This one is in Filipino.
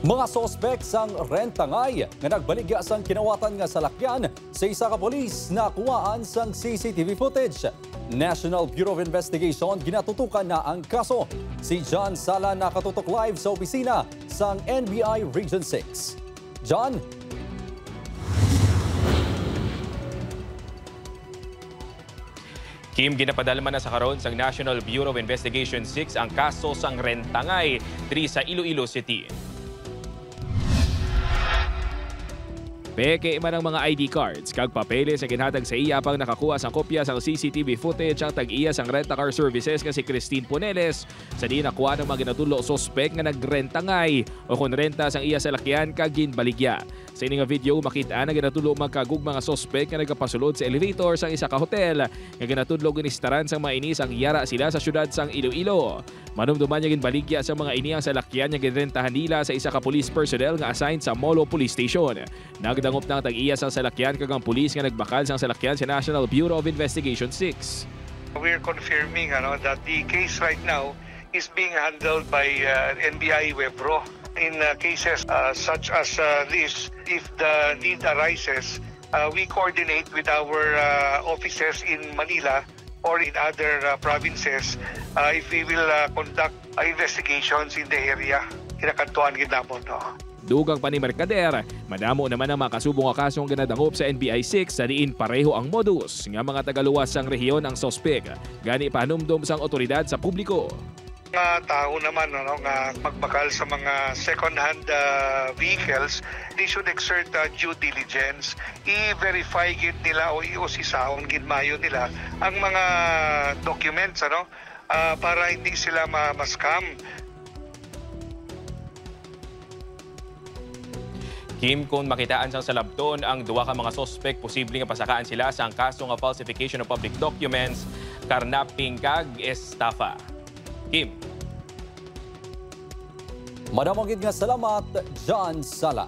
Mga sospek sang rentangay nga nagbaligya sang kinawatan nga salakyan sa isa ka polis na kuhaan sang CCTV footage. National Bureau of Investigation ginatutukan na ang kaso. Si John Sala nakatutok live sa opisina sang NBI Region 6. John? Kim, ginapadalman na sa karon sang National Bureau of Investigation 6 ang kaso sang rentangay diri sa Iloilo City. Peke man ang mga ID cards kag papeles sa ginhatag sa iya pang nakakuha sang kopya sang CCTV footage ang tag-iya sang rent-a-car services nga si Christine Poneles sa di nakuha ng mga ginatulo sospek nga nagrentangay o kung renta sang iya salakyan kag ginbaligya. Sa ini nga video makita na ginatulo magkagug mga sospek nga nagapasulod sa elevator sang isa ka hotel nga ginatudlo ginistaran sang mga ini sang yara sila sa syudad sang Iloilo. Manumduman niya ginbaligya sa mga ini ang salakyan nga ginrentahan nila sa isa ka police personnel nga assigned sa Molo Police Station. Nagdangop ng tag-iya sang salakyan kag ang pulis nga nagbakal sang salakyan sa National Bureau of Investigation 6. We're confirming that the case right now is being handled by NBI Webro. In cases such as this, if the need arises, we coordinate with our offices in Manila or in other provinces if we will conduct investigations in the area. Kinakantuan ginamon, no? Dugang pa ni Mercader, madamo naman ang makasubong nga kasong ginadangop sa NBI 6 sa diin pareho ang modus nga mga tagaluwas sang rehiyon ang sospek. Gani panumdum sang otoridad sa publiko. Mga tao naman nga magbakal sa mga second-hand vehicles, they should exert due diligence. I-verify gid nila o iusisaon gid mayo nila ang mga documents para hindi sila ma-scam. Kim, kung makitaan sang salabton ang duwa ka mga sospek, posible nga pasakaan sila sa ang kaso nga falsification of public documents, karnaping kag estafa. Kim. Madamong gid nga salamat, John Sala.